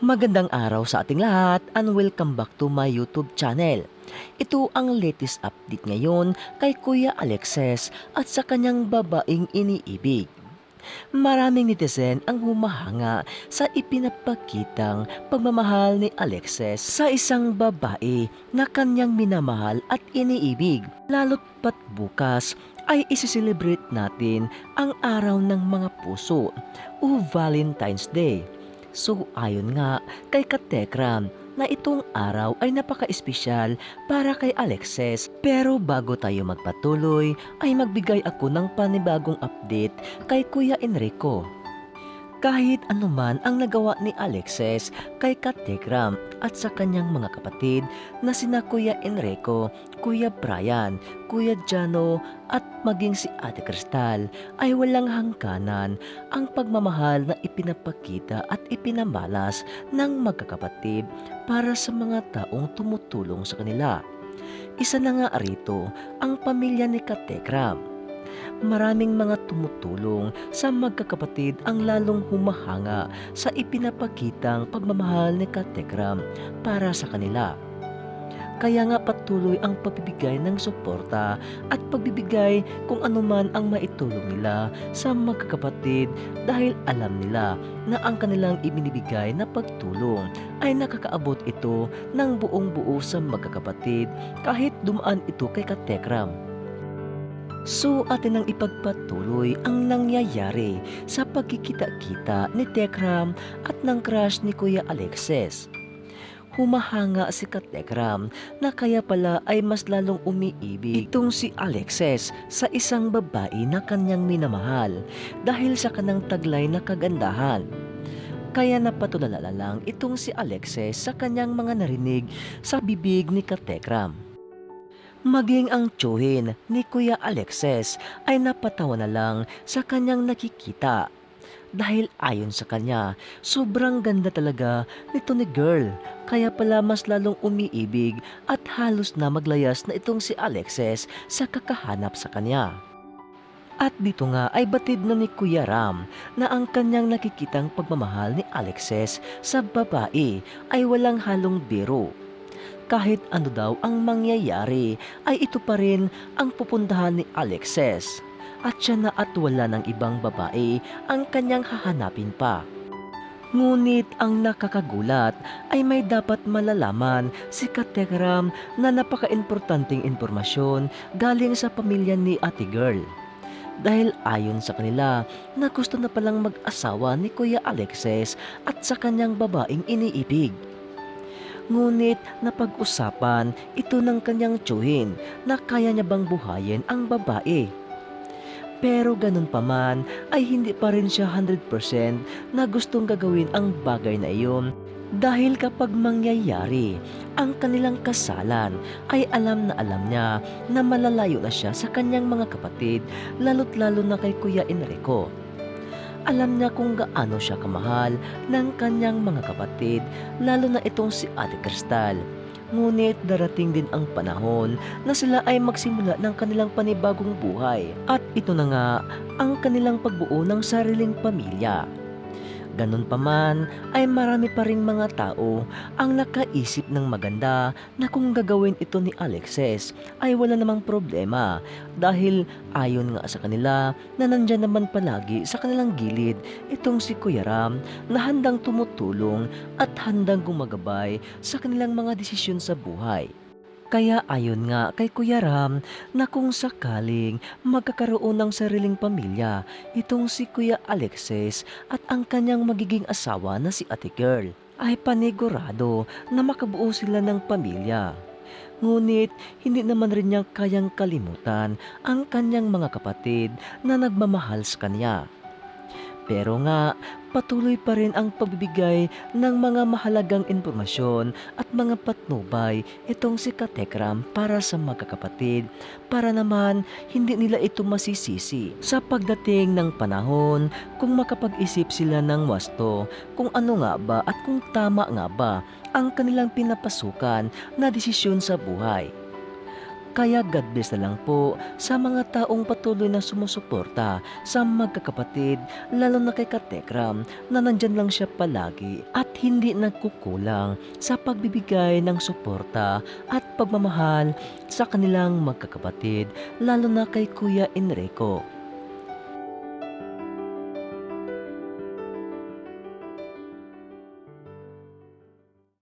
Magandang araw sa ating lahat and welcome back to my YouTube channel. Ito ang latest update ngayon kay Kuya Alexes at sa kanyang babaeng iniibig. Maraming netizen ang humahanga sa ipinapakitang pagmamahal ni Alexes sa isang babae na kanyang minamahal at iniibig. Lalo't pat bukas ay isiselebrate natin ang araw ng mga puso o Valentine's Day. So ayon nga kay Katekram na itong araw ay napaka-espesyal para kay Alexes. Pero bago tayo magpatuloy ay magbigay ako ng panibagong update kay Kuya Enrico. Kahit anuman ang nagawa ni Alexes kay Katekram at sa kanyang mga kapatid na sina Kuya Enrico, Kuya Brian, Kuya Jano at maging si Ate Cristal ay walang hangganan ang pagmamahal na ipinapakita at ipinamalas ng magkakapatid para sa mga taong tumutulong sa kanila. Isa na nga rito ang pamilya ni Katekram. Maraming mga tumutulong sa magkakapatid ang lalong humahanga sa ipinapakitang pagmamahal ni Katekram para sa kanila. Kaya nga patuloy ang pagbibigay ng suporta at pagbibigay kung anuman ang maitulong nila sa magkakapatid dahil alam nila na ang kanilang ibinibigay na pagtulong ay nakakaabot ito ng buong buo sa magkakapatid kahit dumaan ito kay Katekram. So atin ang ipagpatuloy ang nangyayari sa pagkikita-kita ni Tekram at ng crush ni Kuya Alexes. Humahanga si Katekram na kaya pala ay mas lalong umiibig itong si Alexes sa isang babae na kanyang minamahal dahil sa kanang taglay na kagandahan. Kaya napatulala lang itong si Alexes sa kanyang mga narinig sa bibig ni Katekram. Maging ang tiyuhin ni Kuya Alexes ay napatawa na lang sa kanyang nakikita. Dahil ayon sa kanya, sobrang ganda talaga nito ni girl. Kaya pala mas lalong umiibig at halos na maglayas na itong si Alexes sa kakahanap sa kanya. At dito nga ay batid na ni Kuya Ram na ang kanyang nakikitang pagmamahal ni Alexes sa babae ay walang halong biro. Kahit ano daw ang mangyayari ay ito pa rin ang pupuntahan ni Alexes at siya na at wala ng ibang babae ang kanyang hahanapin pa. Ngunit ang nakakagulat ay may dapat malalaman si Katekram na napaka-importanting impormasyon galing sa pamilya ni Ate Girl. Dahil ayon sa kanila na gusto na palang mag-asawa ni Kuya Alexes at sa kanyang babaeng iniibig. Ngunit napag-usapan ito ng kanyang tiyuhin na kaya niya bang buhayin ang babae. Pero ganun pa man ay hindi pa rin siya 100% na gustong gagawin ang bagay na iyon dahil kapag mangyayari ang kanilang kasalan ay alam niya na malalayo na siya sa kanyang mga kapatid lalo't lalo na kay Kuya Enrico. Alam niya kung gaano siya kamahal ng kanyang mga kapatid, lalo na itong si Ate Cristal. Ngunit darating din ang panahon na sila ay magsimula ng kanilang panibagong buhay. At ito na nga ang kanilang pagbuo ng sariling pamilya. Ganun pa man ay marami pa ring mga tao ang nakaisip ng maganda na kung gagawin ito ni Alexes ay wala namang problema dahil ayon nga sa kanila na nandyan naman palagi sa kanilang gilid itong si Kuya Ram na handang tumutulong at handang gumagabay sa kanilang mga desisyon sa buhay. Kaya ayon nga kay Kuya Ram na kung sakaling magkakaroon ng sariling pamilya itong si Kuya Alexes at ang kanyang magiging asawa na si Ate Girl ay panigurado na makabuo sila ng pamilya. Ngunit hindi naman rin niya kayang kalimutan ang kanyang mga kapatid na nagmamahal sa kanya. Pero nga, patuloy pa rin ang pagbibigay ng mga mahalagang impormasyon at mga patnubay itong si Katekram para sa magkakapatid para naman hindi nila ito masisisi sa pagdating ng panahon kung makapag-isip sila ng wasto kung ano nga ba at kung tama nga ba ang kanilang pinapasukan na desisyon sa buhay. Kaya God bless na lang po sa mga taong patuloy na sumusuporta sa magkakapatid, lalo na kay Katekram na nandyan lang siya palagi at hindi nagkukulang sa pagbibigay ng suporta at pagmamahal sa kanilang magkakapatid, lalo na kay Kuya Enrico.